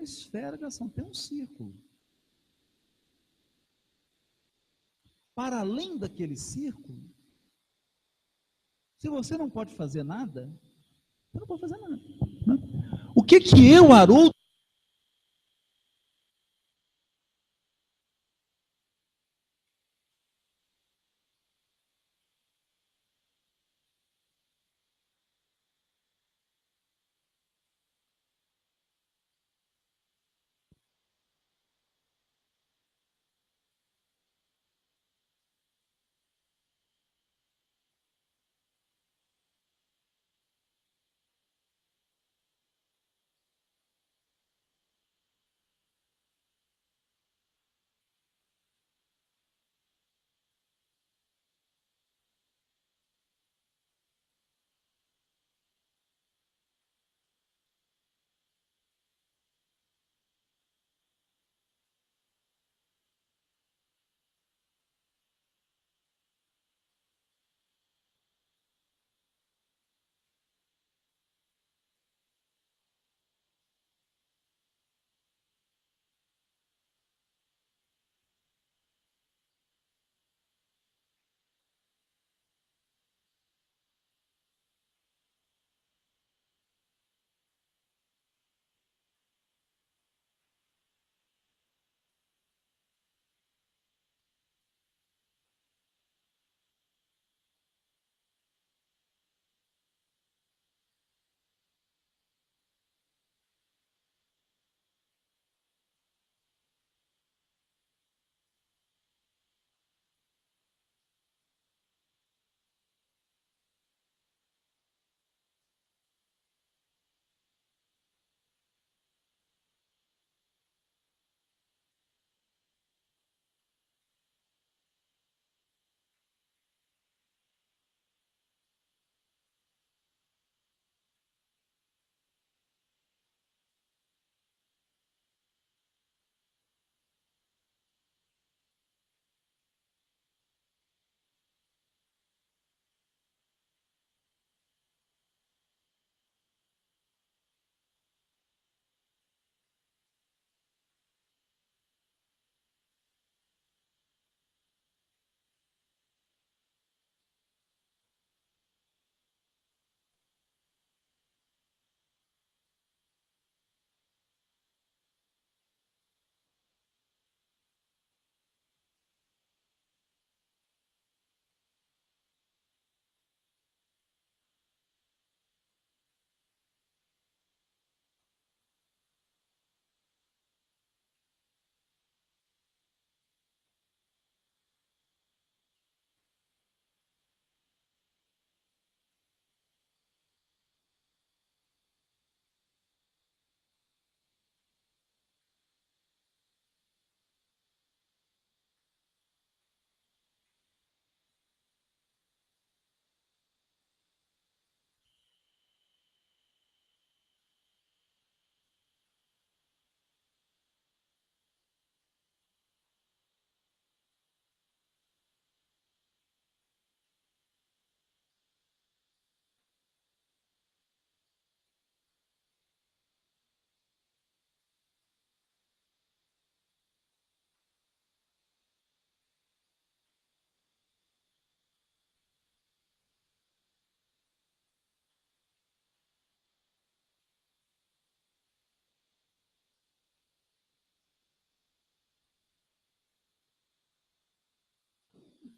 esfera de ação, tem um círculo. Para além daquele círculo, se você não pode fazer nada, você não pode fazer nada. Né? O que eu, Haroldo,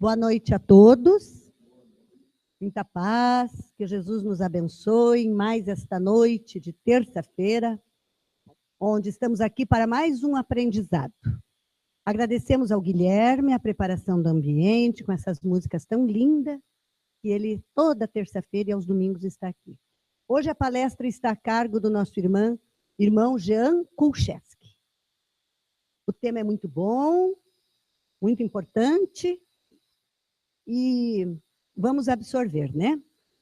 Boa noite a todos. Muita paz, que Jesus nos abençoe em mais esta noite de terça-feira, onde estamos aqui para mais um aprendizado. Agradecemos ao Guilherme a preparação do ambiente, com essas músicas tão lindas, que ele toda terça-feira e aos domingos está aqui. Hoje a palestra está a cargo do nosso irmão Jean Kulcheski. O tema é muito bom, muito importante, e vamos absorver, né?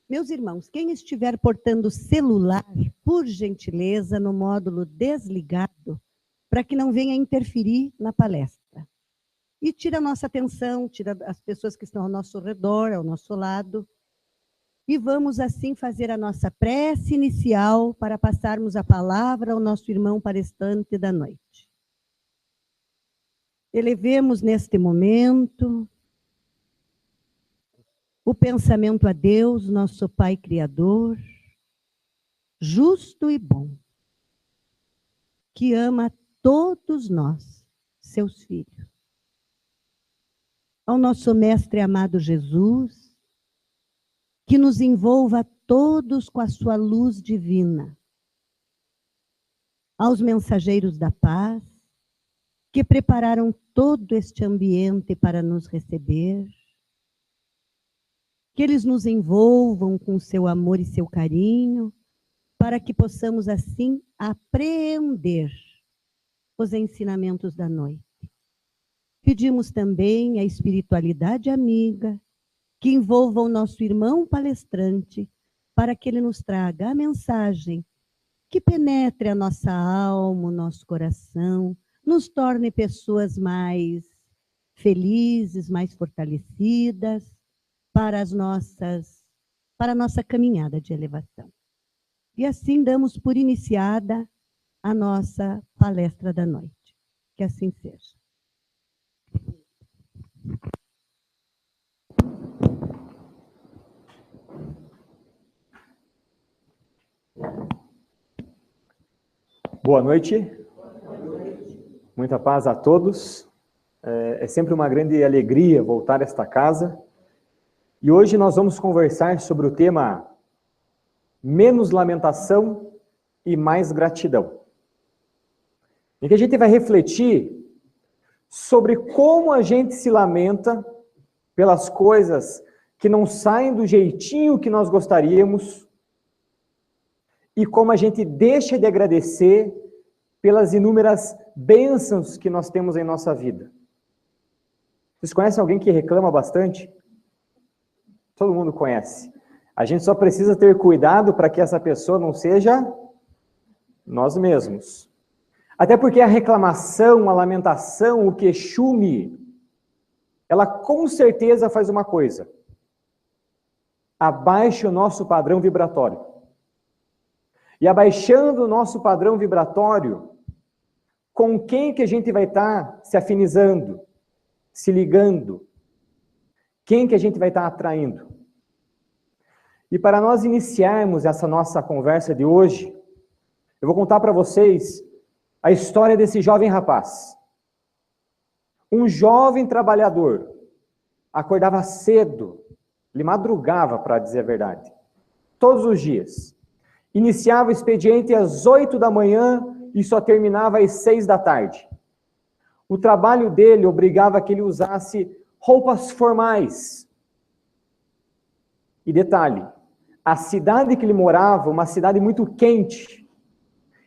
Meus irmãos, quem estiver portando celular, por gentileza, no módulo desligado, para que não venha interferir na palestra. E tira a nossa atenção, tira as pessoas que estão ao nosso redor, ao nosso lado. E vamos assim fazer a nossa prece inicial para passarmos a palavra ao nosso irmão palestrante da noite. Elevemos neste momento o pensamento a Deus, nosso Pai Criador, justo e bom, que ama todos nós, seus filhos. Ao nosso Mestre amado Jesus, que nos envolva todos com a sua luz divina. Aos mensageiros da paz, que prepararam todo este ambiente para nos receber, que eles nos envolvam com seu amor e seu carinho, para que possamos assim apreender os ensinamentos da noite. Pedimos também a espiritualidade amiga, que envolva o nosso irmão palestrante, para que ele nos traga a mensagem que penetre a nossa alma, o nosso coração, nos torne pessoas mais felizes, mais fortalecidas para a nossa caminhada de elevação. E assim damos por iniciada a nossa palestra da noite. Que assim seja. Boa noite. Muita paz a todos. É sempre uma grande alegria voltar a esta casa. E hoje nós vamos conversar sobre o tema menos lamentação e mais gratidão. Em que a gente vai refletir sobre como a gente se lamenta pelas coisas que não saem do jeitinho que nós gostaríamos e como a gente deixa de agradecer pelas inúmeras bênçãos que nós temos em nossa vida. Vocês conhecem alguém que reclama bastante? Todo mundo conhece. A gente só precisa ter cuidado para que essa pessoa não seja nós mesmos. Até porque a reclamação, a lamentação, o queixume, ela com certeza faz uma coisa: abaixa o nosso padrão vibratório. E abaixando o nosso padrão vibratório, com quem que a gente vai estar se afinizando, se ligando? Quem que a gente vai estar atraindo? E para nós iniciarmos essa nossa conversa de hoje, eu vou contar para vocês a história desse jovem rapaz. Um jovem trabalhador, acordava cedo, ele madrugava, para dizer a verdade, todos os dias. Iniciava o expediente às 8 da manhã e só terminava às 6 da tarde. O trabalho dele obrigava que ele usasse roupas formais. E detalhe, a cidade que ele morava, uma cidade muito quente.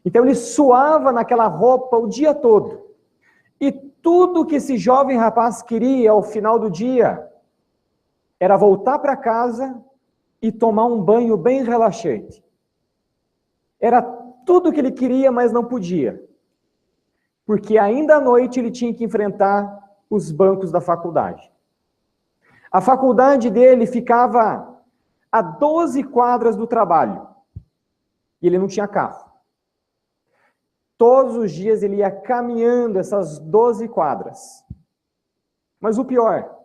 Então ele suava naquela roupa o dia todo. E tudo que esse jovem rapaz queria ao final do dia era voltar para casa e tomar um banho bem relaxante. Era tudo o que ele queria, mas não podia. Porque ainda à noite ele tinha que enfrentar os bancos da faculdade. A faculdade dele ficava a 12 quadras do trabalho. E ele não tinha carro. Todos os dias ele ia caminhando essas 12 quadras. Mas o pior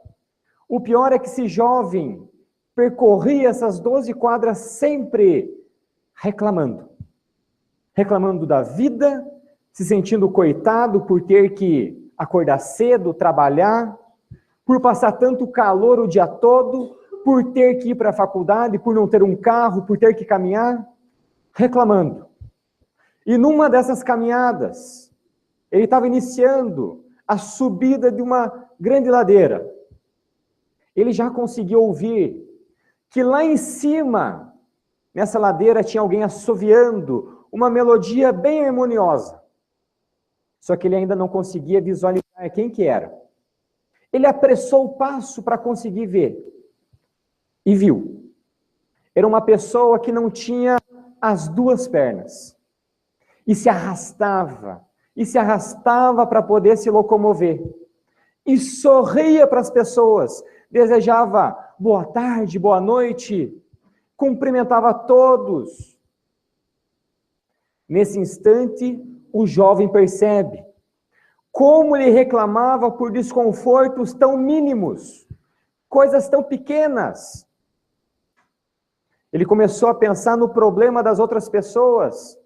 é que esse jovem percorria essas 12 quadras sempre reclamando. Reclamando da vida, se sentindo coitado por ter que acordar cedo, trabalhar, por passar tanto calor o dia todo, por ter que ir para a faculdade, por não ter um carro, por ter que caminhar, reclamando. E numa dessas caminhadas, ele estava iniciando a subida de uma grande ladeira. Ele já conseguiu ouvir que lá em cima, nessa ladeira, tinha alguém assoviando uma melodia bem harmoniosa. Só que ele ainda não conseguia visualizar quem que era. Ele apressou o passo para conseguir ver. E viu. Era uma pessoa que não tinha as duas pernas. E se arrastava para poder se locomover. E sorria para as pessoas. Desejava boa tarde, boa noite. cumprimentava todos. Nesse instante, o jovem percebe como ele reclamava por desconfortos tão mínimos, coisas tão pequenas. Ele começou a pensar no problema das outras pessoas,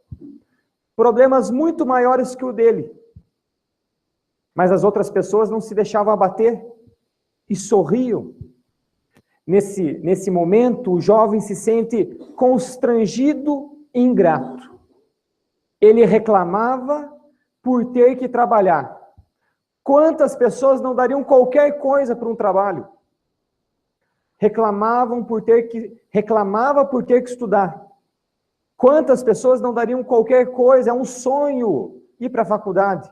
problemas muito maiores que o dele. Mas as outras pessoas não se deixavam abater e sorriam. Nesse momento, o jovem se sente constrangido e ingrato. Ele reclamava por ter que trabalhar. Quantas pessoas não dariam qualquer coisa por um trabalho? Reclamava por ter que estudar. Quantas pessoas não dariam qualquer coisa? É um sonho ir para a faculdade.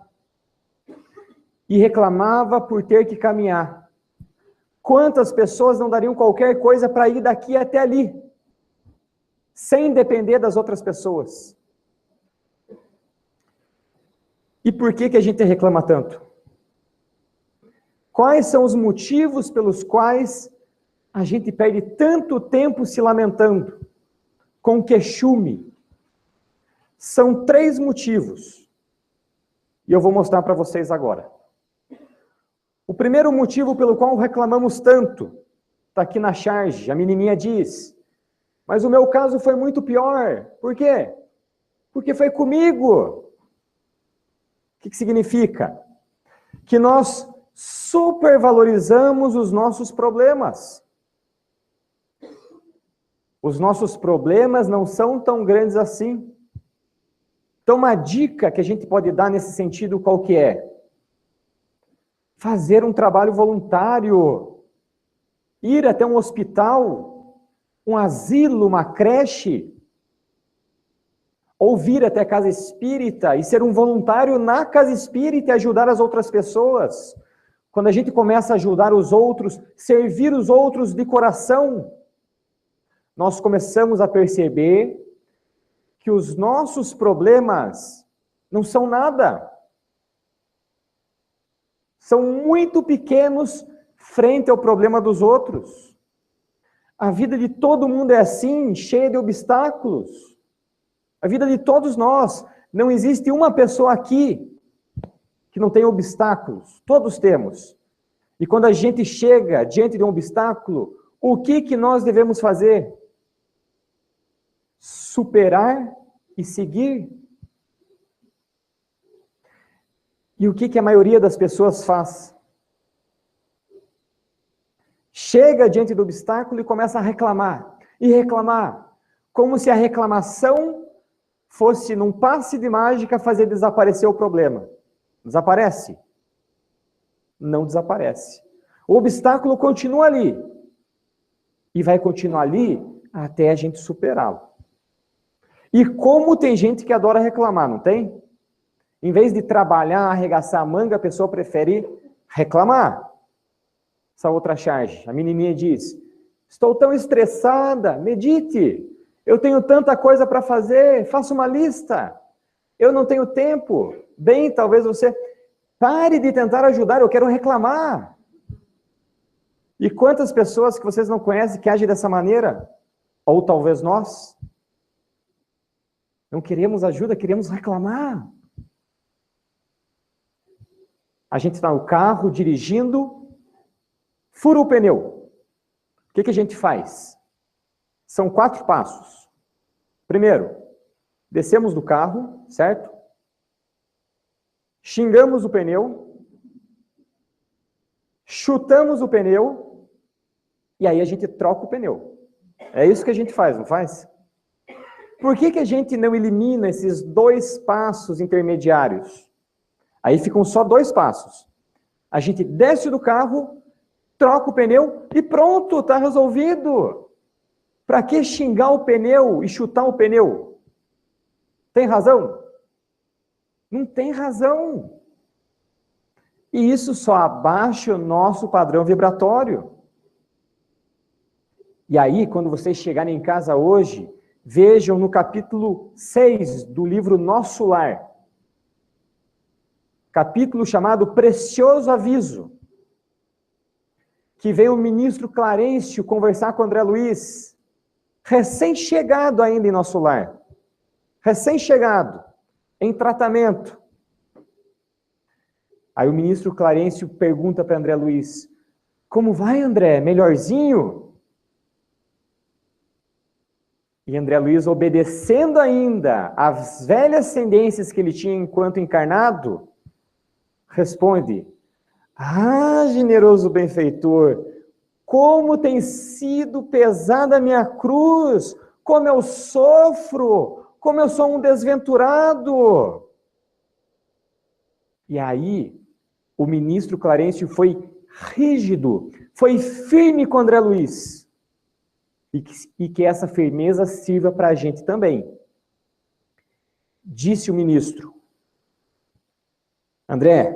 E reclamava por ter que caminhar. Quantas pessoas não dariam qualquer coisa para ir daqui até ali, sem depender das outras pessoas? E por que a gente reclama tanto? Quais são os motivos pelos quais a gente perde tanto tempo se lamentando, com queixume? São 3 motivos. E eu vou mostrar para vocês agora. O primeiro motivo pelo qual reclamamos tanto, está aqui na charge, a menininha diz, mas o meu caso foi muito pior. Por quê? Porque foi comigo. O que significa? Que nós supervalorizamos os nossos problemas. Os nossos problemas não são tão grandes assim. Então, uma dica que a gente pode dar nesse sentido, qual que é? Fazer um trabalho voluntário, ir até um hospital, um asilo, uma creche, ou vir até a casa espírita e ser um voluntário na casa espírita e ajudar as outras pessoas. Quando a gente começa a ajudar os outros, servir os outros de coração, nós começamos a perceber que os nossos problemas não são nada. São muito pequenos frente ao problema dos outros. A vida de todo mundo é assim, cheia de obstáculos. A vida de todos nós. Não existe uma pessoa aqui que não tem obstáculos. Todos temos. E quando a gente chega diante de um obstáculo, o que nós devemos fazer? Superar e seguir. E o que a maioria das pessoas faz? Chega diante do obstáculo e começa a reclamar. E reclamar. Como se a reclamação fosse, num passe de mágica, fazer desaparecer o problema. Desaparece? Não desaparece. O obstáculo continua ali. E vai continuar ali até a gente superá-lo. E como tem gente que adora reclamar, não tem? Em vez de trabalhar, arregaçar a manga, a pessoa prefere reclamar. Essa outra charge, a menininha diz, estou tão estressada, medite. Eu tenho tanta coisa para fazer, faça uma lista. Eu não tenho tempo. Bem, talvez você pare de tentar ajudar, eu quero reclamar. E quantas pessoas que vocês não conhecem que agem dessa maneira? Ou talvez nós? Não queremos ajuda, queremos reclamar. A gente está no carro, dirigindo, fura o pneu. O que a gente faz? São 4 passos. Primeiro, descemos do carro, certo? Xingamos o pneu, chutamos o pneu, e aí a gente troca o pneu. É isso que a gente faz, não faz? Por que a gente não elimina esses 2 passos intermediários? Aí ficam só 2 passos. A gente desce do carro, troca o pneu e pronto, está resolvido. Para que xingar o pneu e chutar o pneu? Tem razão? Não tem razão. E isso só abaixa o nosso padrão vibratório. E aí, quando vocês chegarem em casa hoje, vejam no capítulo 6 do livro Nosso Lar. Capítulo chamado Precioso Aviso. Que veio o ministro Clarencio conversar com André Luiz. recém-chegado ainda em nosso lar, recém-chegado, em tratamento. Aí o ministro Clarencio pergunta para André Luiz, como vai, André? Melhorzinho? E André Luiz, obedecendo ainda às velhas tendências que ele tinha enquanto encarnado, responde, ah, generoso benfeitor, como tem sido pesada a minha cruz, como eu sofro, como eu sou um desventurado. E aí, o ministro Clarencio foi rígido, foi firme com André Luiz. E que essa firmeza sirva para a gente também. Disse o ministro, André,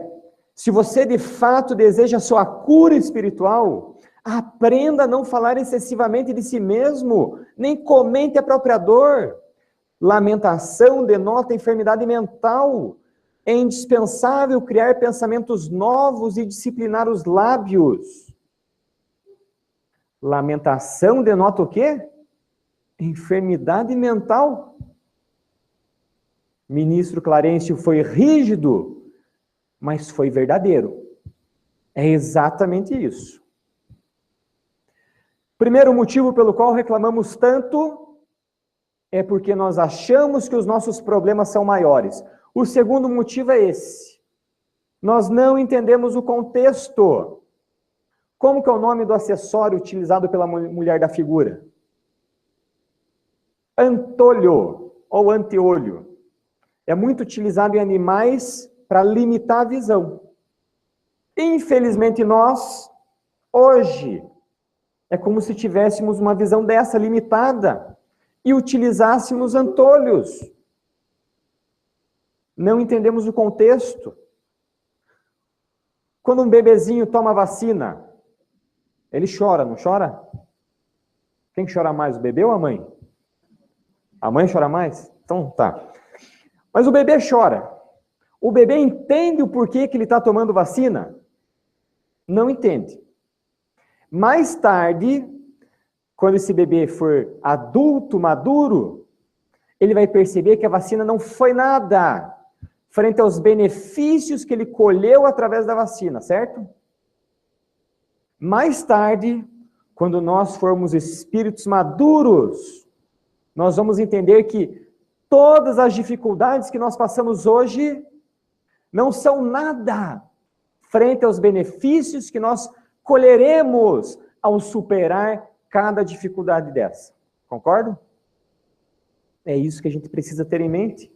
se você de fato deseja a sua cura espiritual, aprenda a não falar excessivamente de si mesmo, nem comente a própria dor. Lamentação denota enfermidade mental. É indispensável criar pensamentos novos e disciplinar os lábios. Lamentação denota o quê? Enfermidade mental. Ministro Clarencio foi rígido, mas foi verdadeiro. É exatamente isso. Primeiro motivo pelo qual reclamamos tanto é porque nós achamos que os nossos problemas são maiores. O segundo motivo é esse. Nós não entendemos o contexto. Como que é o nome do acessório utilizado pela mulher da figura? Antolho ou anteolho. É muito utilizado em animais para limitar a visão. Infelizmente nós, hoje, é como se tivéssemos uma visão dessa, limitada, e utilizássemos antolhos. Não entendemos o contexto. Quando um bebezinho toma vacina, ele chora, não chora? Quem chora mais, o bebê ou a mãe? A mãe chora mais? Então tá. Mas o bebê chora. O bebê entende o porquê que ele está tomando vacina? Não entende. Mais tarde, quando esse bebê for adulto, maduro, ele vai perceber que a vacina não foi nada frente aos benefícios que ele colheu através da vacina, certo? Mais tarde, quando nós formos espíritos maduros, nós vamos entender que todas as dificuldades que nós passamos hoje não são nada frente aos benefícios que nós colheremos ao superar cada dificuldade dessa. Concordam? É isso que a gente precisa ter em mente.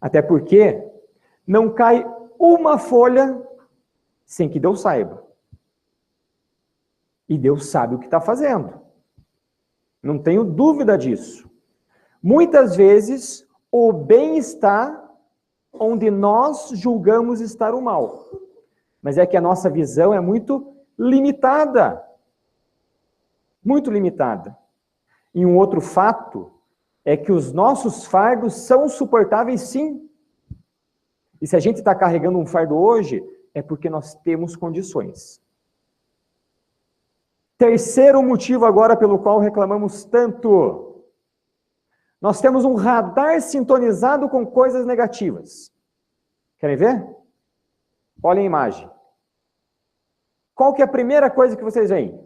Até porque não cai uma folha sem que Deus saiba. E Deus sabe o que está fazendo. Não tenho dúvida disso. Muitas vezes, o bem está onde nós julgamos estar o mal. Mas é que a nossa visão é muito limitada. Muito limitada. E um outro fato é que os nossos fardos são suportáveis, sim. E se a gente está carregando um fardo hoje, é porque nós temos condições. Terceiro motivo agora pelo qual reclamamos tanto. Nós temos um radar sintonizado com coisas negativas. Querem ver? Olhem a imagem. Qual que é a primeira coisa que vocês veem?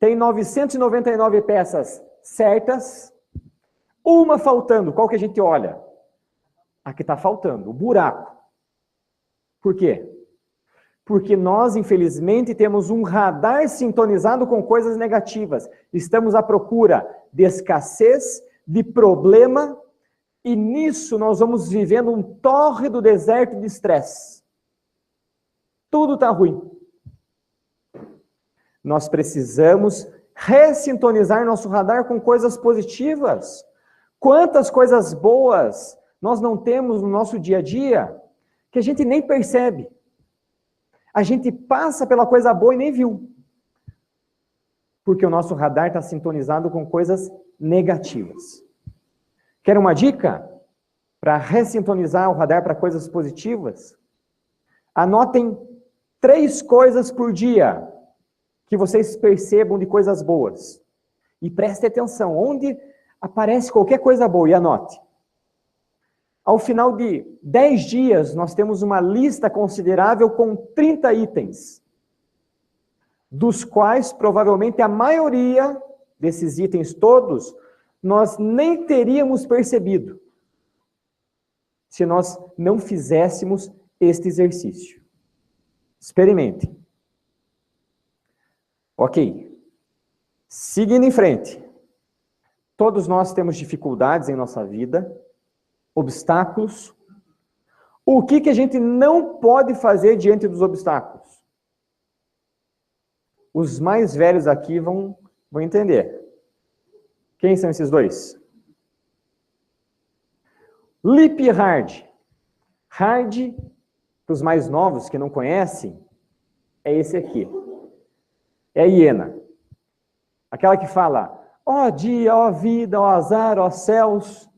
Tem 999 peças certas, uma faltando. Qual que a gente olha? A que está faltando, o buraco. Por quê? Porque nós, infelizmente, temos um radar sintonizado com coisas negativas. Estamos à procura de escassez, de problema, e nisso nós vamos vivendo um tórrido deserto de estresse. Tudo está ruim. Nós precisamos ressintonizar nosso radar com coisas positivas. Quantas coisas boas nós não temos no nosso dia a dia que a gente nem percebe. A gente passa pela coisa boa e nem viu. Porque o nosso radar está sintonizado com coisas negativas. Quer uma dica? Para ressintonizar o radar para coisas positivas? Anotem 3 coisas por dia que vocês percebam de coisas boas. E prestem atenção, onde aparece qualquer coisa boa, e anote. Ao final de 10 dias, nós temos uma lista considerável com 30 itens, dos quais, provavelmente, a maioria desses itens todos, nós nem teríamos percebido, se nós não fizéssemos este exercício. Experimente. Ok. Seguindo em frente. Todos nós temos dificuldades em nossa vida, obstáculos. O que a gente não pode fazer diante dos obstáculos? Os mais velhos aqui vão entender. Quem são esses dois? Leap e hard. Hard, para os mais novos que não conhecem, é esse aqui. É a hiena. Aquela que fala, ó dia, ó vida, ó azar, ó céus.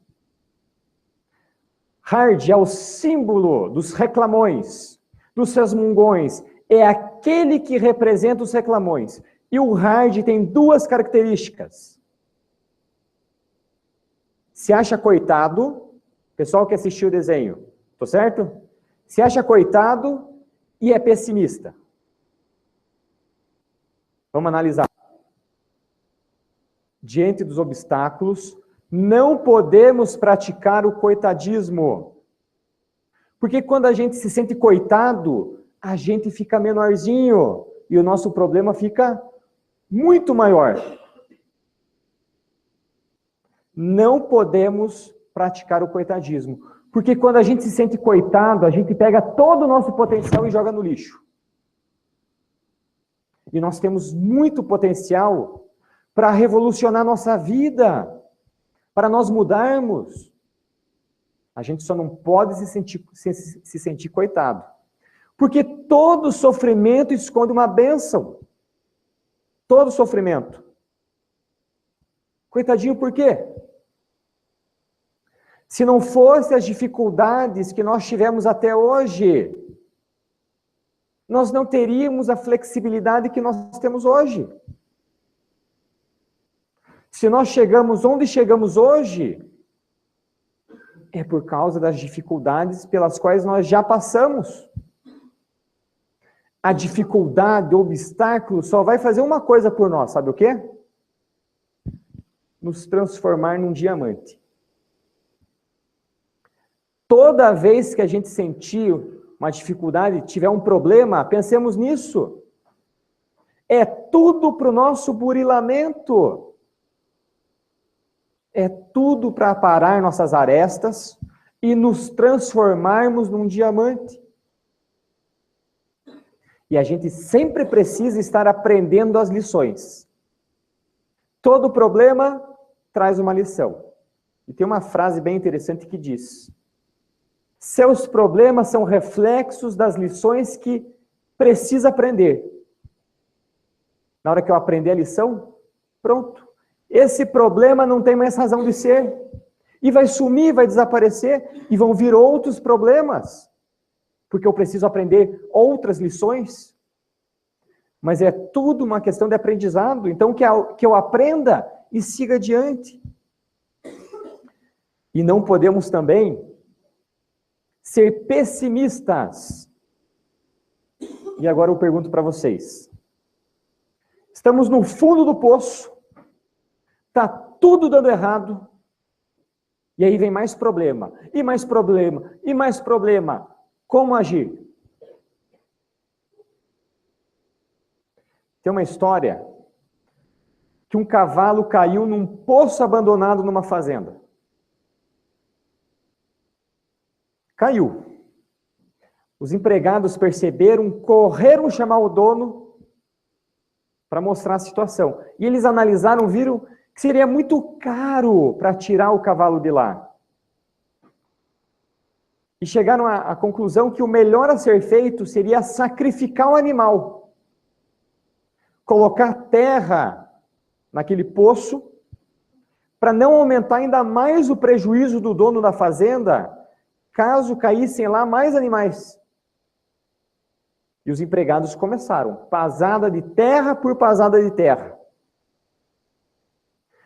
Hard é o símbolo dos reclamões, dos resmungões. É aquele que representa os reclamões. E o hard tem duas características. Se acha coitado, pessoal que assistiu o desenho, tô certo? Se acha coitado e é pessimista. Vamos analisar. Diante dos obstáculos, não podemos praticar o coitadismo. Porque quando a gente se sente coitado, a gente fica menorzinho e o nosso problema fica muito maior. Não podemos praticar o coitadismo. Porque quando a gente se sente coitado, a gente pega todo o nosso potencial e joga no lixo. E nós temos muito potencial para revolucionar nossa vida, para nós mudarmos. A gente só não pode se sentir coitado. Porque todo sofrimento esconde uma bênção. Todo sofrimento. Coitadinho por quê? Se não fossem as dificuldades que nós tivemos até hoje, nós não teríamos a flexibilidade que nós temos hoje. Se nós chegamos onde chegamos hoje, é por causa das dificuldades pelas quais nós já passamos. A dificuldade, o obstáculo, só vai fazer uma coisa por nós, sabe o quê? Nos transformar num diamante. Toda vez que a gente sentir uma dificuldade, tiver um problema, pensemos nisso. É tudo para o nosso burilamento. É tudo para aparar nossas arestas e nos transformarmos num diamante. E a gente sempre precisa estar aprendendo as lições. Todo problema traz uma lição. E tem uma frase bem interessante que diz: seus problemas são reflexos das lições que precisa aprender. Na hora que eu aprender a lição, pronto. Esse problema não tem mais razão de ser. E vai sumir, vai desaparecer, e vão vir outros problemas. Porque eu preciso aprender outras lições. Mas é tudo uma questão de aprendizado. Então, que eu aprenda e siga adiante. E não podemos também ser pessimistas. E agora eu pergunto para vocês. Estamos no fundo do poço. Está tudo dando errado. E aí vem mais problema. E mais problema. E mais problema. Como agir? Tem uma história que um cavalo caiu num poço abandonado numa fazenda. Caiu. Os empregados perceberam, correram chamar o dono para mostrar a situação. E eles analisaram, viram que seria muito caro para tirar o cavalo de lá. E chegaram à conclusão que o melhor a ser feito seria sacrificar o animal. Colocar terra naquele poço, para não aumentar ainda mais o prejuízo do dono da fazenda, caso caíssem lá mais animais. E os empregados começaram, pasada de terra por pasada de terra.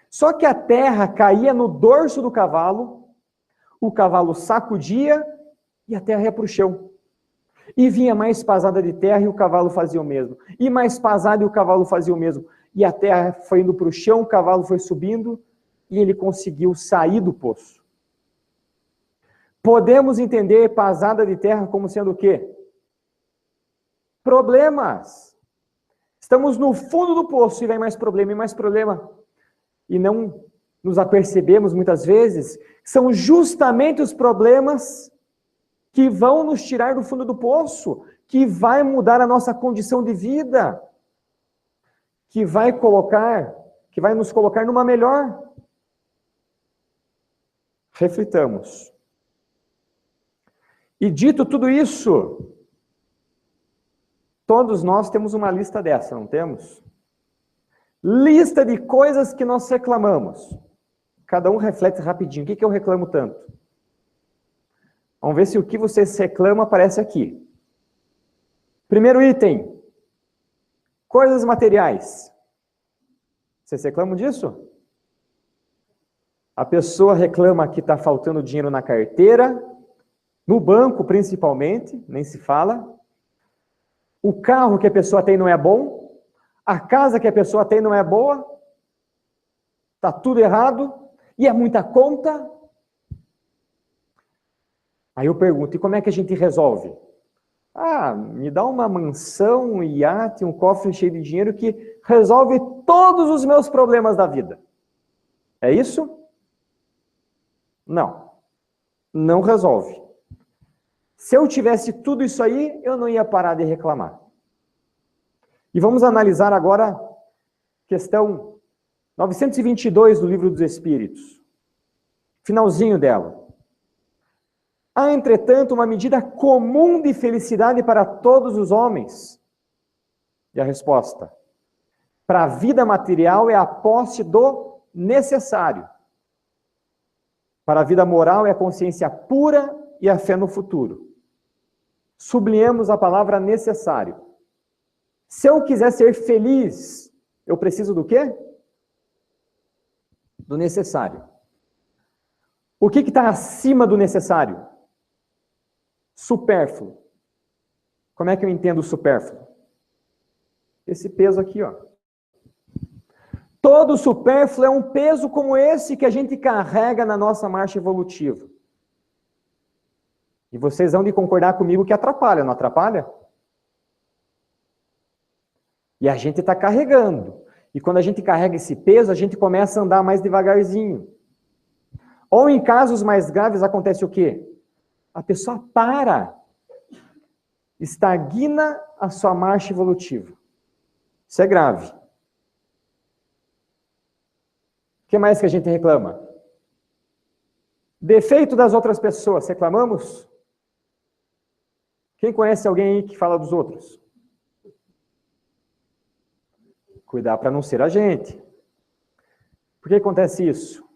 Só que a terra caía no dorso do cavalo, o cavalo sacudia e a terra ia para o chão. E vinha mais pasada de terra e o cavalo fazia o mesmo. E mais pasada e o cavalo fazia o mesmo. E a terra foi indo para o chão, o cavalo foi subindo e ele conseguiu sair do poço. Podemos entender pasada de terra como sendo o quê? Problemas. Estamos no fundo do poço e vem mais problema e mais problema. E não nos apercebemos muitas vezes, são justamente os problemas que vão nos tirar do fundo do poço, que vai mudar a nossa condição de vida, que vai nos colocar numa melhor. Reflitamos. E dito tudo isso, todos nós temos uma lista dessa, não temos? Lista de coisas que nós reclamamos. Cada um reflete rapidinho. O que eu reclamo tanto? Vamos ver se o que você reclama aparece aqui. Primeiro item. Coisas materiais. Vocês reclamam disso? A pessoa reclama que está faltando dinheiro na carteira, no banco principalmente, nem se fala. O carro que a pessoa tem não é bom. A casa que a pessoa tem não é boa. Está tudo errado. E é muita conta. Aí eu pergunto, e como é que a gente resolve? Ah, me dá uma mansão, um iate, um cofre cheio de dinheiro que resolve todos os meus problemas da vida. É isso? Não. Não resolve. Se eu tivesse tudo isso aí, eu não ia parar de reclamar. E vamos analisar agora questão 922 do Livro dos Espíritos. Finalzinho dela. Há, entretanto, uma medida comum de felicidade para todos os homens. E a resposta? Para a vida material é a posse do necessário. Para a vida moral é a consciência pura e a fé no futuro. Sublinhamos a palavra necessário. Se eu quiser ser feliz, eu preciso do quê? Do necessário. O que está acima do necessário? Supérfluo. Como é que eu entendo o supérfluo? Esse peso aqui, ó. Todo supérfluo é um peso como esse que a gente carrega na nossa marcha evolutiva. E vocês vão de concordar comigo que atrapalha, não atrapalha? E a gente está carregando. E quando a gente carrega esse peso, a gente começa a andar mais devagarzinho. Ou em casos mais graves acontece o quê? A pessoa para, estagna a sua marcha evolutiva. Isso é grave. O que mais que a gente reclama? Defeito das outras pessoas, reclamamos? Quem conhece alguém aí que fala dos outros? Cuidar para não ser a gente. Por que acontece isso?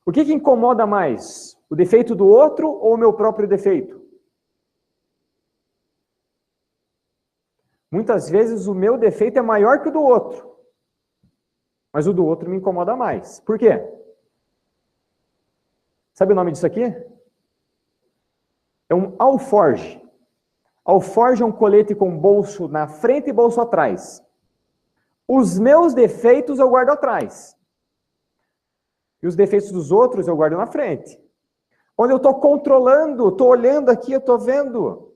O que incomoda mais? O defeito do outro ou o meu próprio defeito? Muitas vezes o meu defeito é maior que o do outro. Mas o do outro me incomoda mais. Por quê? Sabe o nome disso aqui? É um alforge. Alforge é um colete com bolso na frente e bolso atrás. Os meus defeitos eu guardo atrás. E os defeitos dos outros eu guardo na frente. Onde eu estou controlando, estou olhando aqui, eu estou vendo.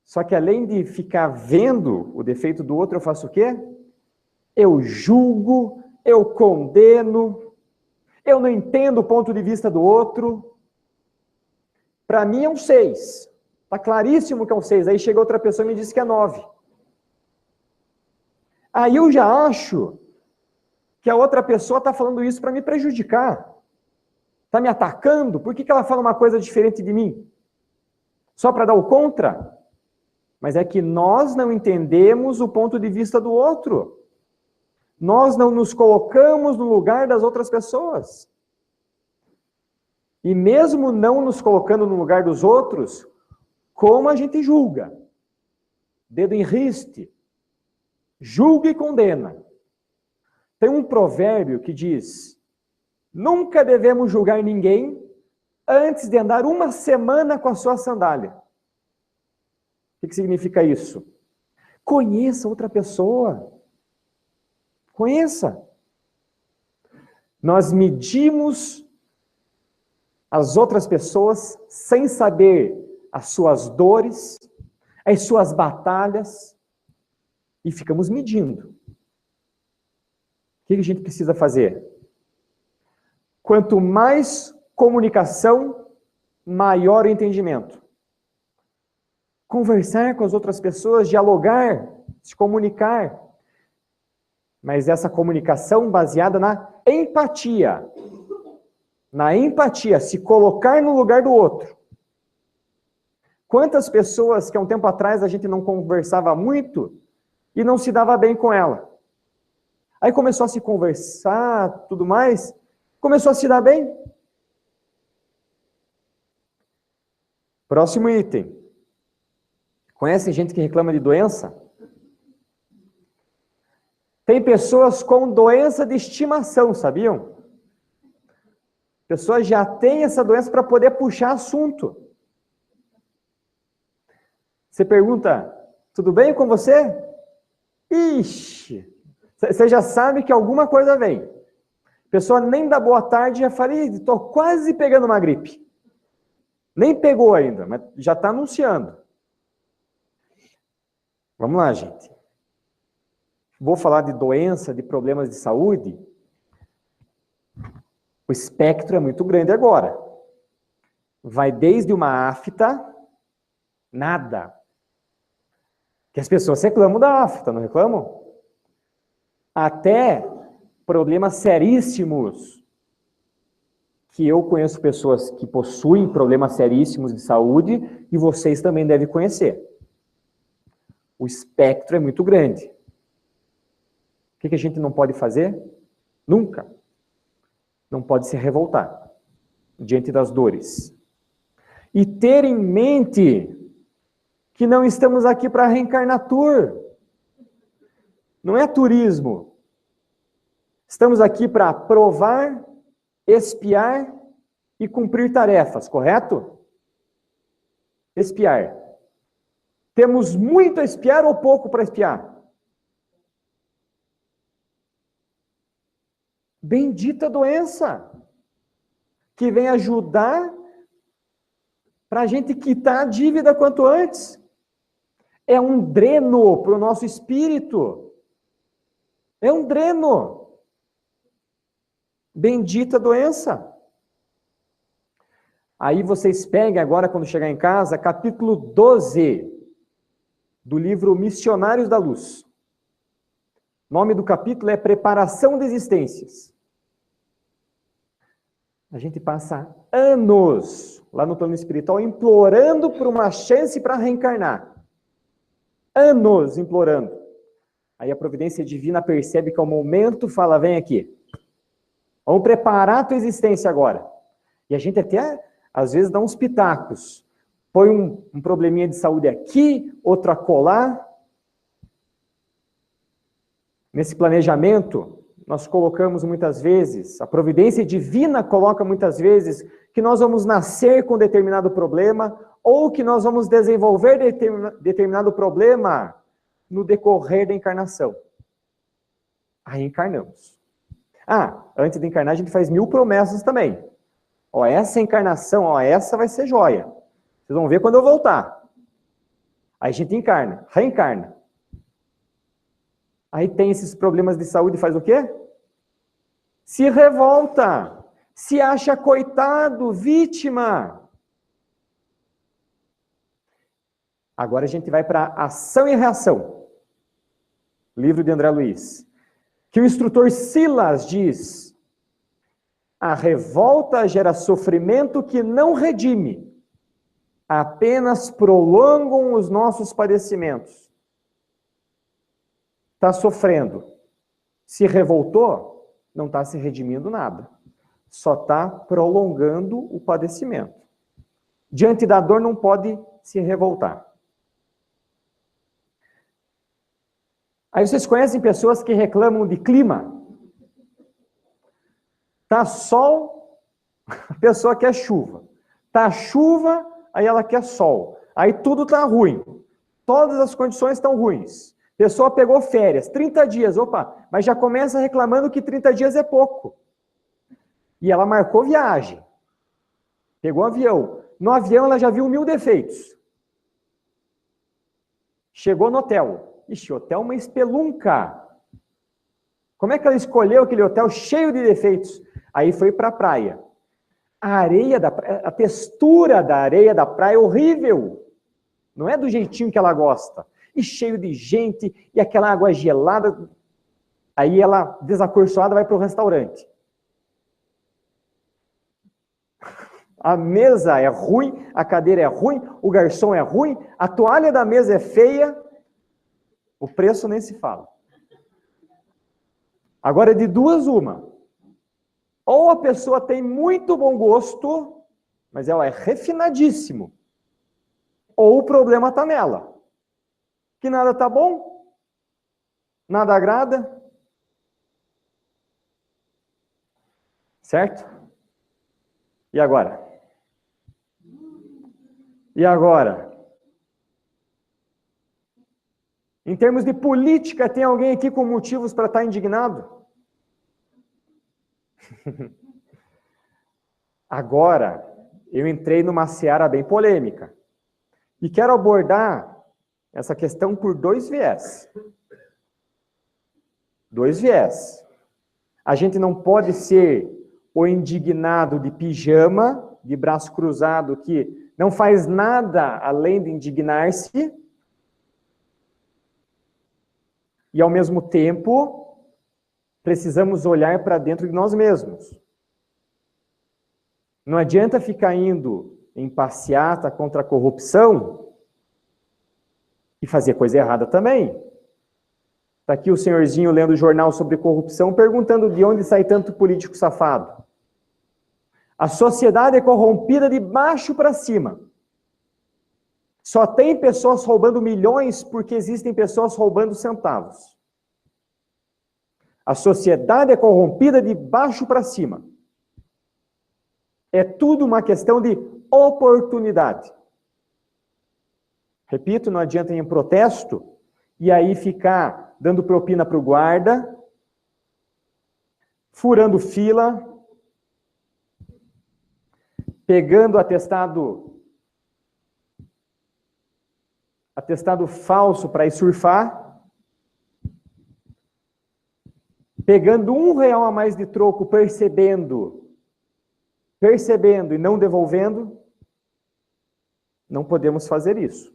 Só que além de ficar vendo o defeito do outro, eu faço o quê? Eu julgo, eu condeno, eu não entendo o ponto de vista do outro. Para mim é um 6. Está claríssimo que é um 6. Aí chega outra pessoa e me diz que é 9. Aí eu já acho que a outra pessoa está falando isso para me prejudicar. Está me atacando? Por que ela fala uma coisa diferente de mim? Só para dar o contra? Mas é que nós não entendemos o ponto de vista do outro. Nós não nos colocamos no lugar das outras pessoas. E mesmo não nos colocando no lugar dos outros, como a gente julga. Dedo em riste. Julga e condena. Tem um provérbio que diz: nunca devemos julgar ninguém antes de andar uma semana com a sua sandália. O que significa isso? Conheça outra pessoa. Conheça. Nós medimos as outras pessoas sem saber as suas dores, as suas batalhas, e ficamos medindo. O que a gente precisa fazer? Quanto mais comunicação, maior o entendimento. Conversar com as outras pessoas, dialogar, se comunicar. Mas essa comunicação baseada na empatia. Na empatia, se colocar no lugar do outro. Quantas pessoas que há um tempo atrás a gente não conversava muito e não se dava bem com ela. Aí começou a se conversar, tudo mais, começou a se dar bem. Próximo item. Conhecem gente que reclama de doença? Tem pessoas com doença de estimação, sabiam? Pessoas já têm essa doença para poder puxar assunto. Você pergunta, tudo bem com você? Ixi, você já sabe que alguma coisa vem. A pessoa nem dá boa tarde, já fala, estou quase pegando uma gripe. Nem pegou ainda, mas já está anunciando. Vamos lá, gente. Vou falar de doença, de problemas de saúde. O espectro é muito grande agora. Vai desde uma afta, nada. Que as pessoas reclamam da afta, não reclamam? Até problemas seríssimos. Que eu conheço pessoas que possuem problemas seríssimos de saúde e vocês também devem conhecer. O espectro é muito grande. O que a gente não pode fazer? Nunca. Não pode se revoltar diante das dores. E ter em mente que não estamos aqui para reencarnar tour. Não é turismo. Estamos aqui para provar, espiar e cumprir tarefas, correto? Espiar. Temos muito a espiar ou pouco para espiar? Bendita doença, que vem ajudar para a gente quitar a dívida quanto antes. É um dreno para o nosso espírito. É um dreno. Bendita doença. Aí vocês peguem agora, quando chegar em casa, capítulo 12 do livro Missionários da Luz. O nome do capítulo é Preparação de Existências. A gente passa anos lá no plano espiritual implorando por uma chance para reencarnar. Anos implorando. Aí a providência divina percebe que é o momento, fala, vem aqui. Vamos preparar a tua existência agora. E a gente até, às vezes, dá uns pitacos. Põe um probleminha de saúde aqui, outro acolá. Nesse planejamento, nós colocamos muitas vezes, a providência divina coloca muitas vezes, que nós vamos nascer com determinado problema, ou que nós vamos desenvolver determinado problema no decorrer da encarnação. Aí encarnamos. Antes de encarnar a gente faz 1000 promessas também. Essa encarnação, essa vai ser joia. Vocês vão ver quando eu voltar. Aí a gente encarna, reencarna. Aí tem esses problemas de saúde, faz o quê? Se revolta, se acha coitado, vítima. Agora a gente vai para ação e reação. Livro de André Luiz. Que o instrutor Silas diz: a revolta gera sofrimento que não redime, apenas prolongam os nossos padecimentos. Está sofrendo, se revoltou, não está se redimindo nada. Só está prolongando o padecimento. Diante da dor não pode se revoltar. Aí vocês conhecem pessoas que reclamam de clima? Tá sol, a pessoa quer chuva. Tá chuva, aí ela quer sol. Aí tudo tá ruim. Todas as condições estão ruins. Pessoa pegou férias, 30 dias, opa, mas já começa reclamando que 30 dias é pouco. E ela marcou viagem. Pegou um avião. No avião ela já viu 1000 defeitos. Chegou no hotel. Ixi, hotel é uma espelunca. Como é que ela escolheu aquele hotel cheio de defeitos? Aí foi para a praia. A textura da areia da praia é horrível. Não é do jeitinho que ela gosta. E cheio de gente, e aquela água gelada. Aí ela, desacorçoada, vai para o restaurante. A mesa é ruim, a cadeira é ruim, o garçom é ruim, a toalha da mesa é feia, o preço nem se fala. Agora, de duas, uma. Ou a pessoa tem muito bom gosto, mas ela é refinadíssimo. Ou o problema está nela. Que nada está bom, nada agrada. Certo? E agora? E agora? Em termos de política, tem alguém aqui com motivos para estar indignado? Agora, eu entrei numa seara bem polêmica. E quero abordar essa questão por dois viés. Dois viés. A gente não pode ser o indignado de pijama, de braço cruzado, que não faz nada além de indignar-se, e ao mesmo tempo precisamos olhar para dentro de nós mesmos. Não adianta ficar indo em passeata contra a corrupção e fazer coisa errada também. Está aqui o senhorzinho lendo o jornal sobre corrupção, perguntando de onde sai tanto político safado. A sociedade é corrompida de baixo para cima. Só tem pessoas roubando milhões porque existem pessoas roubando centavos. A sociedade é corrompida de baixo para cima. É tudo uma questão de oportunidade. Repito, não adianta ir em protesto e aí ficar dando propina para o guarda, furando fila, pegando atestado falso para ir surfar, pegando R$1 a mais de troco, percebendo e não devolvendo. Não podemos fazer isso.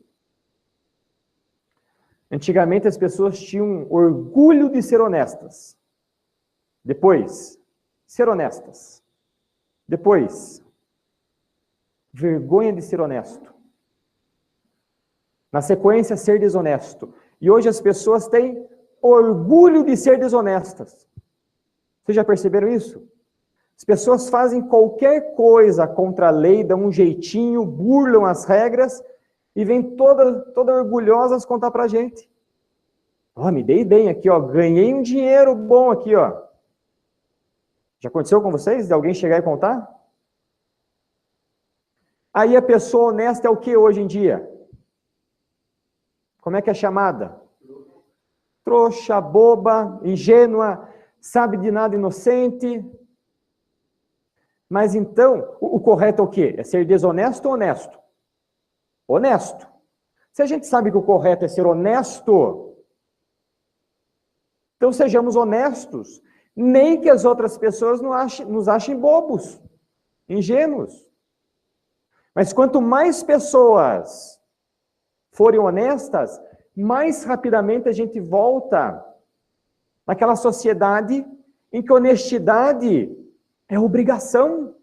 Antigamente as pessoas tinham orgulho de ser honestas. Depois, ser honestas. Depois, vergonha de ser honesto. Na sequência, ser desonesto. E hoje as pessoas têm orgulho de ser desonestas. Vocês já perceberam isso? As pessoas fazem qualquer coisa contra a lei, dão um jeitinho, burlam as regras e vêm todas orgulhosas contar pra gente. Me dei bem aqui, ganhei um dinheiro bom aqui, Já aconteceu com vocês? De alguém chegar e contar? Aí a pessoa honesta é o que hoje em dia? Como é que é chamada? Trouxa, boba, ingênua, sabe de nada, inocente. Mas então, o correto é o quê? É ser desonesto ou honesto? Honesto. Se a gente sabe que o correto é ser honesto, então sejamos honestos. Nem que as outras pessoas nos achem bobos, ingênuos. Mas quanto mais pessoas forem honestas, mais rapidamente a gente volta naquela sociedade em que honestidade é obrigação.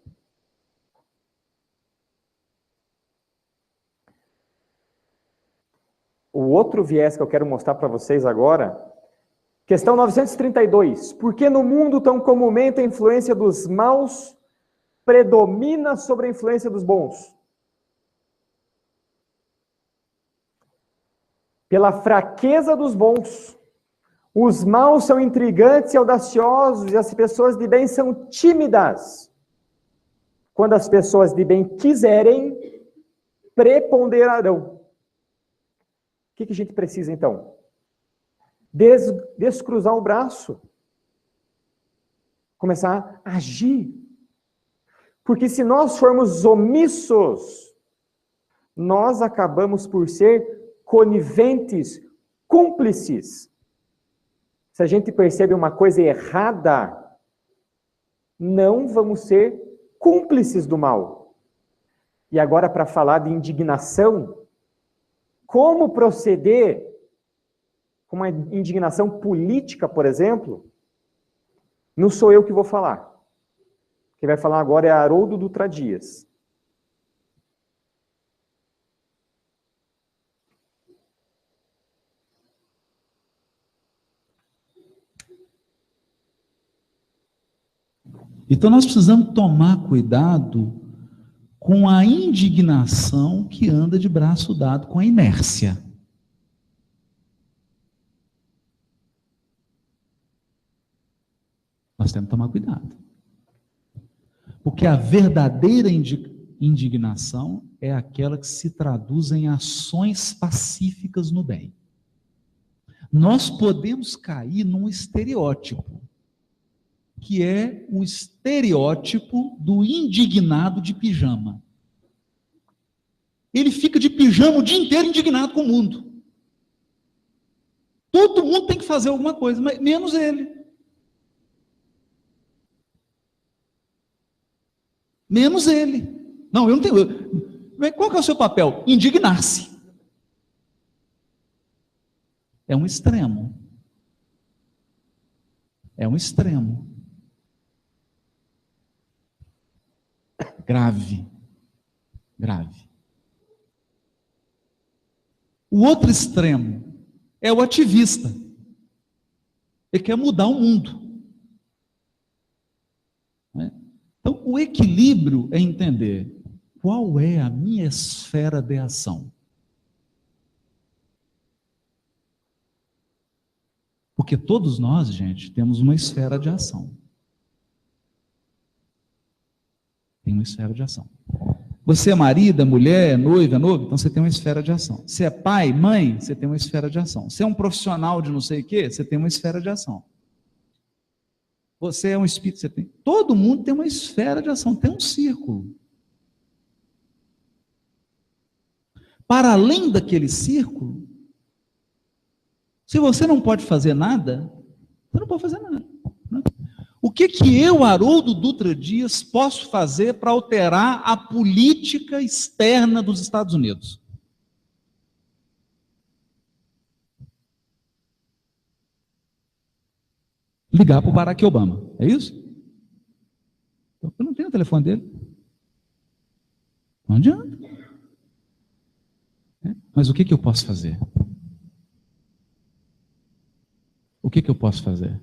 O outro viés que eu quero mostrar para vocês agora, questão 932. Por que no mundo tão comumente a influência dos maus predomina sobre a influência dos bons? pela fraqueza dos bons. Os maus são intrigantes e audaciosos, e as pessoas de bem são tímidas. Quando as pessoas de bem quiserem, preponderarão. O que a gente precisa, então? Descruzar o braço. Começar a agir. Porque se nós formos omissos, nós acabamos por ser coniventes, cúmplices. Se a gente percebe uma coisa errada, não vamos ser cúmplices do mal. E agora, para falar de indignação, como proceder com uma indignação política, por exemplo, não sou eu que vou falar. Quem vai falar agora é Haroldo Dutra Dias. Então nós precisamos tomar cuidado com a indignação que anda de braço dado com a inércia. Nós temos que tomar cuidado. Porque a verdadeira indignação é aquela que se traduz em ações pacíficas no bem. Nós podemos cair num estereótipo, que é o estereótipo do indignado de pijama. Ele fica de pijama o dia inteiro indignado com o mundo. Todo mundo tem que fazer alguma coisa, mas menos ele. Menos ele. Não, eu não tenho. Qual que é o seu papel? Indignar-se. É um extremo. É um extremo. Grave. Grave. O outro extremo é o ativista. Ele quer mudar o mundo. Então, o equilíbrio é entender qual é a minha esfera de ação. Porque todos nós, gente, temos uma esfera de ação. Tem uma esfera de ação. Você é marido, mulher, noiva, noivo, então você tem uma esfera de ação. Você é pai, mãe, você tem uma esfera de ação. Você é um profissional de não sei o quê, você tem uma esfera de ação. Você é um espírito, você tem. Todo mundo tem uma esfera de ação, tem um círculo. Para além daquele círculo, se você não pode fazer nada, você não pode fazer nada. Né? O que eu, Haroldo Dutra Dias, posso fazer para alterar a política externa dos Estados Unidos? Ligar para o Barack Obama, é isso? Eu não tenho o telefone dele. Não adianta. Mas o que eu posso fazer? O que eu posso fazer?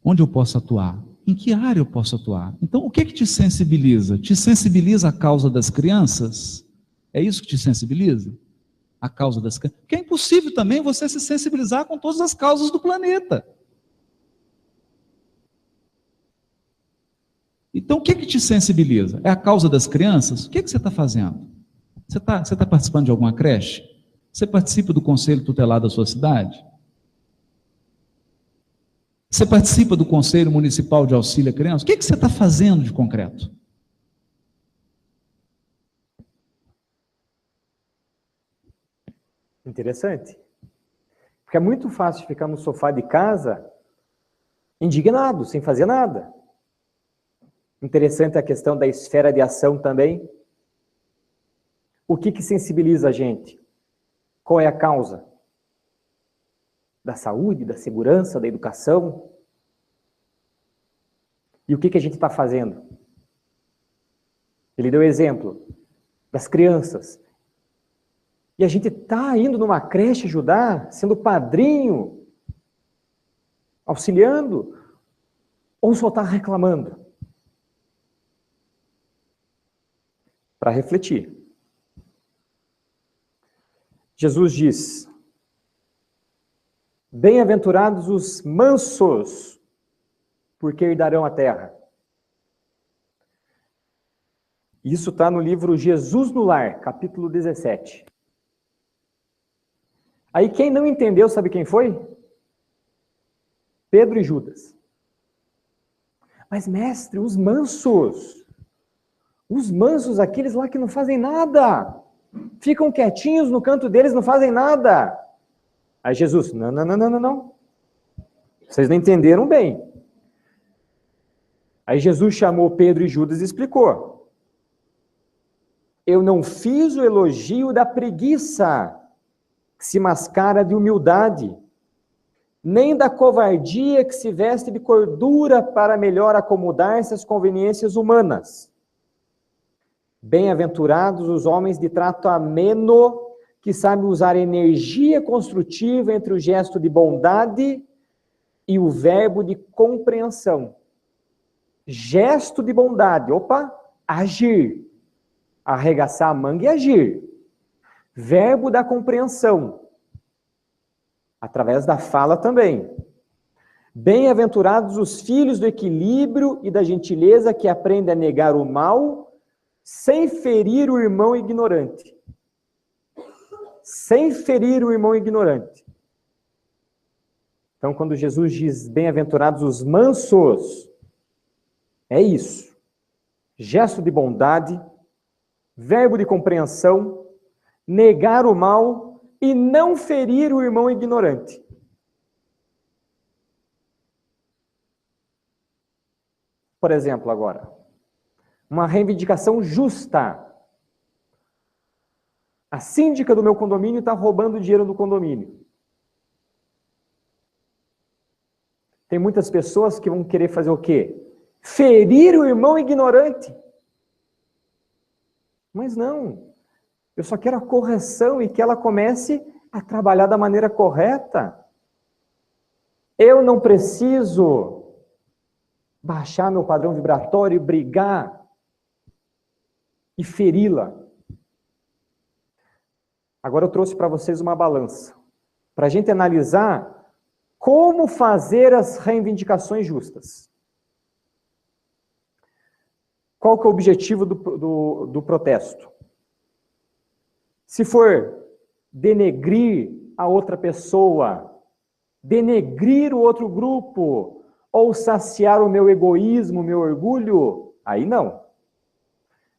Onde eu posso atuar? Em que área eu posso atuar? Então, o que te sensibiliza? Te sensibiliza a causa das crianças? É isso que te sensibiliza? A causa das crianças? Porque é impossível também você se sensibilizar com todas as causas do planeta. Então, o que te sensibiliza? É a causa das crianças? O que você está fazendo? Você tá participando de alguma creche? Você participa do conselho tutelar da sua cidade? Você participa do Conselho Municipal de Auxílio à Criança? O que você está fazendo de concreto? Interessante. Porque é muito fácil ficar no sofá de casa indignado, sem fazer nada. Interessante a questão da esfera de ação também. O que sensibiliza a gente? Qual é a causa? Da saúde, da segurança, da educação? E o que a gente está fazendo? Ele deu exemplo das crianças. E a gente está indo numa creche ajudar, sendo padrinho, auxiliando, ou só está reclamando? Para refletir. Jesus diz: bem-aventurados os mansos, porque herdarão a terra. Isso está no livro Jesus no Lar, capítulo 17. Aí quem não entendeu, sabe quem foi? Pedro e Judas. Mas mestre, os mansos, aqueles lá que não fazem nada, ficam quietinhos no canto deles, não fazem nada. Aí Jesus, não. Vocês não entenderam bem. Aí Jesus chamou Pedro e Judas e explicou: eu não fiz o elogio da preguiça, que se mascara de humildade, nem da covardia que se veste de cordura para melhor acomodar-se às conveniências humanas. Bem-aventurados os homens de trato ameno, que sabem usar energia construtiva entre o gesto de bondade e o verbo de compreensão. Gesto de bondade, agir. Arregaçar a manga e agir. Verbo da compreensão, através da fala também. Bem-aventurados os filhos do equilíbrio e da gentileza, que aprendem a negar o mal sem ferir o irmão ignorante. Sem ferir o irmão ignorante. Então, quando Jesus diz bem-aventurados os mansos, é isso. Gesto de bondade, verbo de compreensão, negar o mal e não ferir o irmão ignorante. Por exemplo, agora, uma reivindicação justa. A síndica do meu condomínio está roubando dinheiro do condomínio. Tem muitas pessoas que vão querer fazer o quê? Ferir o irmão ignorante. Mas não. Eu só quero a correção e que ela comece a trabalhar da maneira correta. Eu não preciso baixar meu padrão vibratório, brigar e feri-la. Agora eu trouxe para vocês uma balança, para a gente analisar como fazer as reivindicações justas. Qual que é o objetivo do protesto? Se for denegrir a outra pessoa, denegrir o outro grupo, ou saciar o meu egoísmo, o meu orgulho, aí não.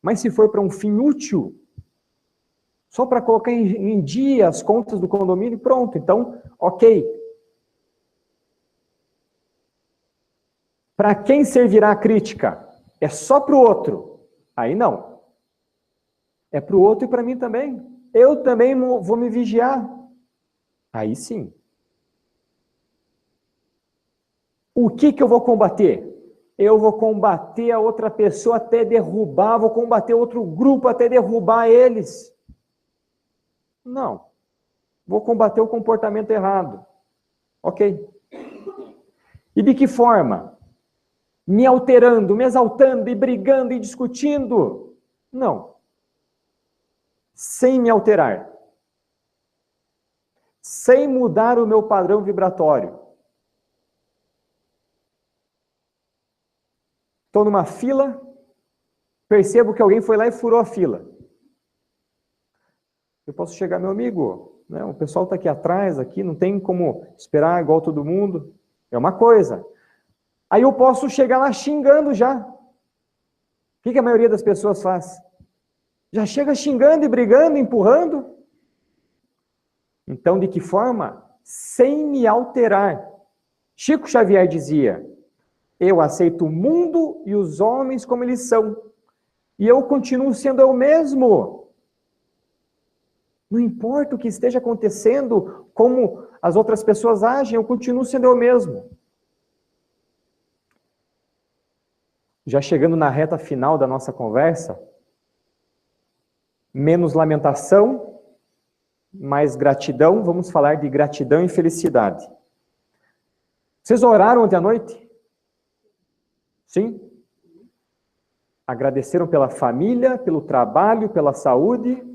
Mas se for para um fim útil, só para colocar em dia as contas do condomínio, pronto, então, ok. Para quem servirá a crítica? É só para o outro. Aí não. É para o outro e para mim também. Eu também vou me vigiar. Aí sim. O que eu vou combater? Eu vou combater a outra pessoa até derrubar, vou combater outro grupo até derrubar eles. Não. Vou combater o comportamento errado. Ok. E de que forma? Me alterando, me exaltando e brigando e discutindo? Não. Sem me alterar. Sem mudar o meu padrão vibratório. Estou numa fila, percebo que alguém foi lá e furou a fila. Eu posso chegar, meu amigo, né, o pessoal está aqui atrás, aqui, não tem como esperar igual todo mundo. É uma coisa. Aí eu posso chegar lá xingando já. O que a maioria das pessoas faz? Já chega xingando e brigando, empurrando. Então, de que forma? Sem me alterar. Chico Xavier dizia: eu aceito o mundo e os homens como eles são. E eu continuo sendo eu mesmo. Não importa o que esteja acontecendo, como as outras pessoas agem, eu continuo sendo eu mesmo. Já chegando na reta final da nossa conversa, menos lamentação, mais gratidão, vamos falar de gratidão e felicidade. Vocês oraram ontem à noite? Sim? Agradeceram pela família, pelo trabalho, pela saúde?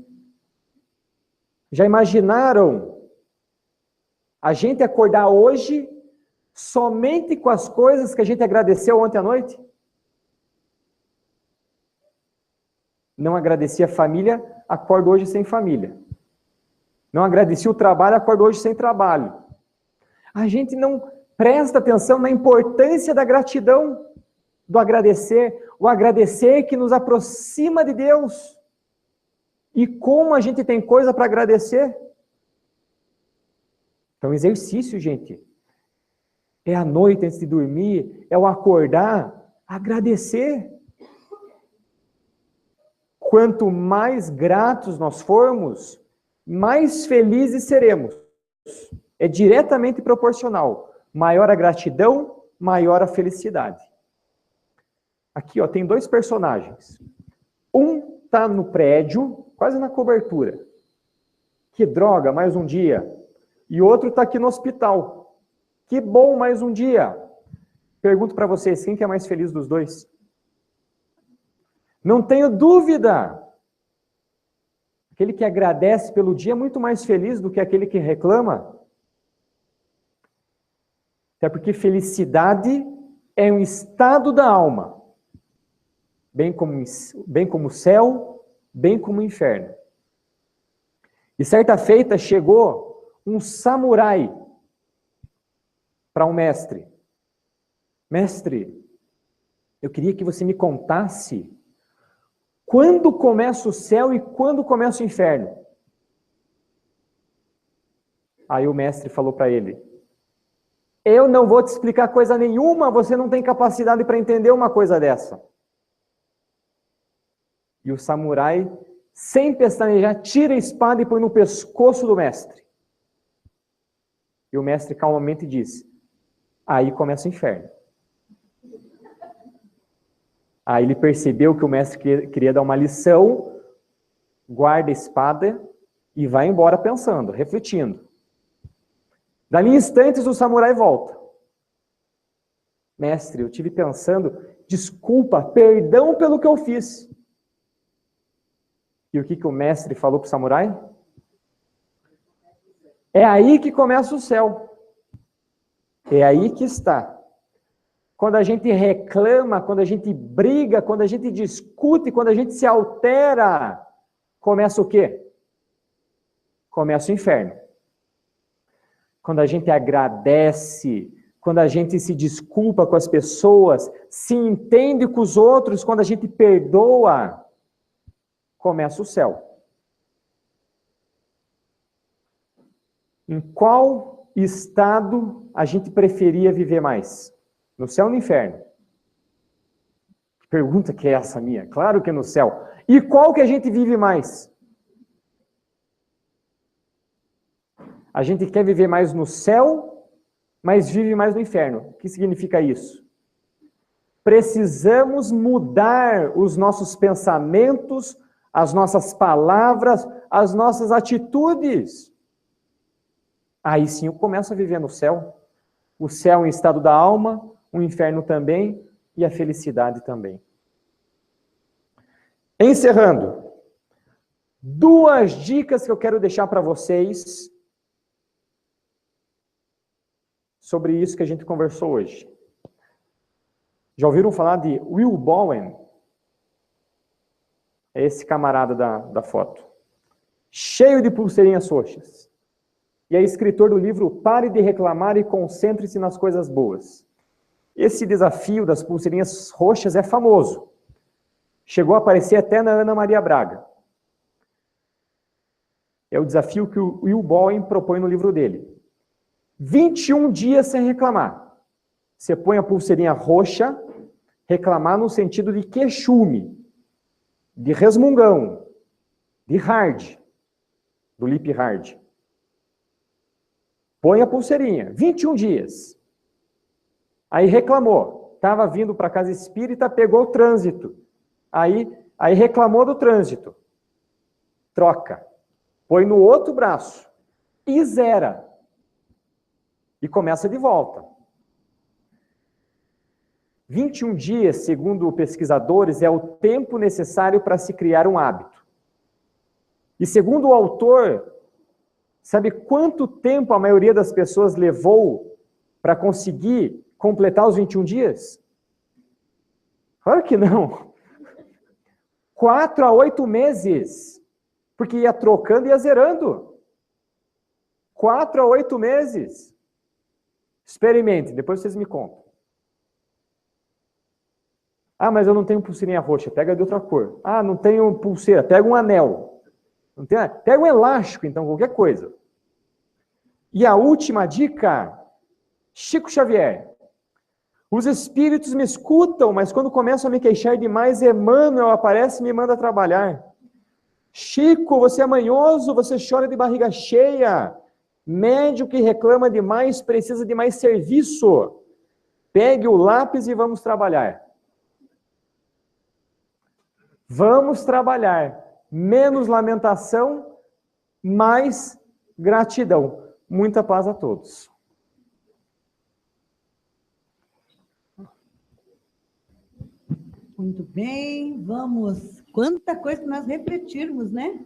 Já imaginaram a gente acordar hoje somente com as coisas que a gente agradeceu ontem à noite? Não agradeci a família, acordo hoje sem família. Não agradeci o trabalho, acordo hoje sem trabalho. A gente não presta atenção na importância da gratidão, do agradecer, o agradecer que nos aproxima de Deus. E como a gente tem coisa para agradecer? Então, exercício, gente. É à noite antes de dormir, é o acordar, agradecer. Quanto mais gratos nós formos, mais felizes seremos. É diretamente proporcional. Maior a gratidão, maior a felicidade. Aqui, ó, tem dois personagens. Um está no prédio, quase na cobertura. Que droga, mais um dia. E outro está aqui no hospital. Que bom, mais um dia. Pergunto para vocês, quem que é mais feliz dos dois? Não tenho dúvida. Aquele que agradece pelo dia é muito mais feliz do que aquele que reclama. Até porque felicidade é um estado da alma. Bem como o céu, bem como o inferno. E certa feita chegou um samurai para um mestre. Mestre, eu queria que você me contasse quando começa o céu e quando começa o inferno. Aí o mestre falou para ele: eu não vou te explicar coisa nenhuma, você não tem capacidade para entender uma coisa dessa. E o samurai, sem pestanejar, tira a espada e põe no pescoço do mestre. E o mestre calmamente diz: aí começa o inferno. Aí ele percebeu que o mestre queria dar uma lição, guarda a espada e vai embora pensando, refletindo. Dali instantes o samurai volta. Mestre, eu tive pensando, desculpa, perdão pelo que eu fiz. E o que o mestre falou para o samurai? É aí que começa o céu. É aí que está. Quando a gente reclama, quando a gente briga, quando a gente discute, quando a gente se altera, começa o quê? Começa o inferno. Quando a gente agradece, quando a gente se desculpa com as pessoas, se entende com os outros, quando a gente perdoa, começa o céu. Em qual estado a gente preferia viver mais? No céu ou no inferno? Que pergunta que é essa minha? Claro que é no céu. E qual que a gente vive mais? A gente quer viver mais no céu, mas vive mais no inferno. O que significa isso? Precisamos mudar os nossos pensamentos, as nossas palavras, as nossas atitudes. Aí sim eu começo a viver no céu. O céu em estado da alma, o inferno também e a felicidade também. Encerrando, duas dicas que eu quero deixar para vocês sobre isso que a gente conversou hoje. Já ouviram falar de Will Bowen? É esse camarada da foto. Cheio de pulseirinhas roxas. E é escritor do livro Pare de Reclamar e Concentre-se nas Coisas Boas. Esse desafio das pulseirinhas roxas é famoso. Chegou a aparecer até na Ana Maria Braga. É o desafio que o Will Bowen propõe no livro dele. 21 dias sem reclamar. Você põe a pulseirinha roxa, reclamar no sentido de queixume, de resmungão, de hard, do lip hard. Põe a pulseirinha, 21 dias. Aí reclamou, estava vindo para a casa espírita, pegou o trânsito. Aí reclamou do trânsito. Troca. Põe no outro braço. E zera. E começa de volta. 21 dias, segundo pesquisadores, é o tempo necessário para se criar um hábito. E segundo o autor, Sabe quanto tempo a maioria das pessoas levou para conseguir completar os 21 dias? Claro que não. 4 a 8 meses. Porque ia trocando e ia zerando. 4 a 8 meses. Experimente, depois vocês me contam. Ah, mas eu não tenho pulseirinha roxa, pega de outra cor. Ah, não tenho pulseira, pega um anel. Não tem, pega um elástico, então, qualquer coisa. E a última dica, Chico Xavier. Os espíritos me escutam, mas quando começam a me queixar demais, Emmanuel aparece e me manda trabalhar. Chico, você é manhoso, você chora de barriga cheia. Médico que reclama demais precisa de mais serviço. Pegue o lápis e vamos trabalhar. Vamos trabalhar. Menos lamentação, mais gratidão. Muita paz a todos. Muito bem, vamos. Quanta coisa que nós refletirmos, né?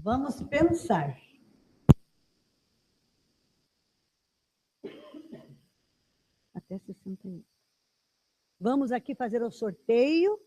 Vamos pensar. Até 68. Vamos aqui fazer o sorteio